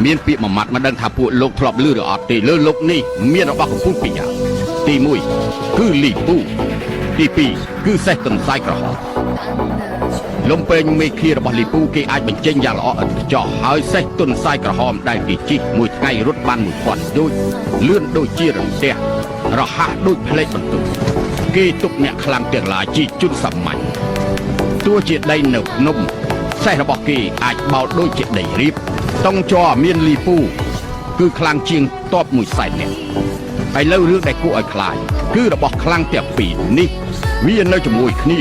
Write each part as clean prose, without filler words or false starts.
មានពាក្យមួយម៉ាត់មិនដឹងថាពួកលោកធ្លាប់ឮឬអត់ទេលើលោកនេះមានរបស់កំពូលពីរយ៉ាងទី1គឺលីពូទី2គឺសេះទន្សាយក្រហមលំពេងមេឃារបស់លីពូគេអាចបញ្ចេញយ៉ាងល្អឥតខ្ចោះហើយសេះទន្សាយក្រហមដែលគេជិះមួយថ្ងៃរត់បាន1000យោជលឿនដូចជារន្ទះរហ័សដូចផ្លេកបន្ទប់គេទុកអ្នកខ្លាំងទាំងឡាយជាជនសាមញ្ញទោះជាដីនៅភ្នំសេះរបស់គេអាចបោលដូចជាដីរៀបតុងជ័រមានលីពូគឺខ្លាំងជាងតប100,000នាក់ហើយលើរឿងដែលគួរឲ្យខ្លាចគឺរបស់ខ្លាំងទាំងពីរនេះវានៅជាមួយគ្នា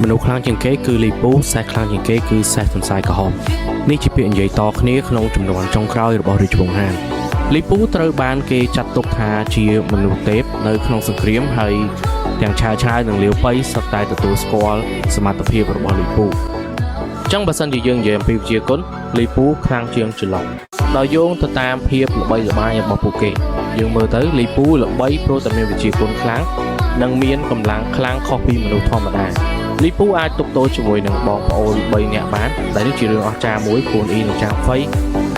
មនុស្សខ្លាំងជាងគេគឺលីពូសេះខ្លាំងជាងគេគឺសេះទន្សាយក្រហមនេះជាពាក្យនិយាយតគ្នាក្នុងចំនួនចុងក្រោយរបស់រាជវង្សហានលីពូត្រូវបានគេចាត់ទុកថាជាមនុស្សទេពនៅក្នុងសង្គ្រាមហើយទាំងឆាវឆាវនិងលាវប៉ៃសុទ្ធតែទទួលស្គាល់សមត្ថភាពរបស់លីពូចឹងបើសិនជាយើងនិយាយអំពីវិជាគុណលីពូខ្លាំងជាងច្រឡំដោយយោងទៅតាមភាពល្បីល្បាញរបស់ពួកគេយើងមើលទៅលីពូល្បីព្រោះតែមានវិជាគុណខ្លាំងនិងមានកម្លាំងខ្លាំងខុសពីមនុស្សធម្មតាលីពូអាចទប់ទល់ជាមួយនឹងបងប្អូន3នាក់បានដែលនេះជារឿងអស្ចារ្យមួយគូនអ៊ីនិងចាងហ្វៃ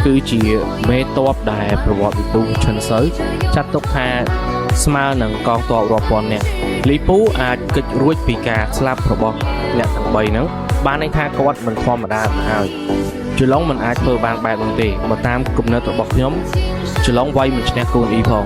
គឺជាមេតបដែលប្រវត្តិវិទូឈិនសូវចាត់ទុកថាស្មើនឹងកងទ័ពរាប់ពាន់នាក់លីពូអាចគេចរួចពីការស្លាប់របស់អ្នកទាំង3ហ្នឹងបានន័យថាគាត់មិនធម្មតាទៅហើយជឡុងមិនអាចធ្វើបានបែបនោះទេបើតាមគំនិតរបស់ខ្ញុំជឡុងវាយមិនឈ្នះកូនអ៊ីផង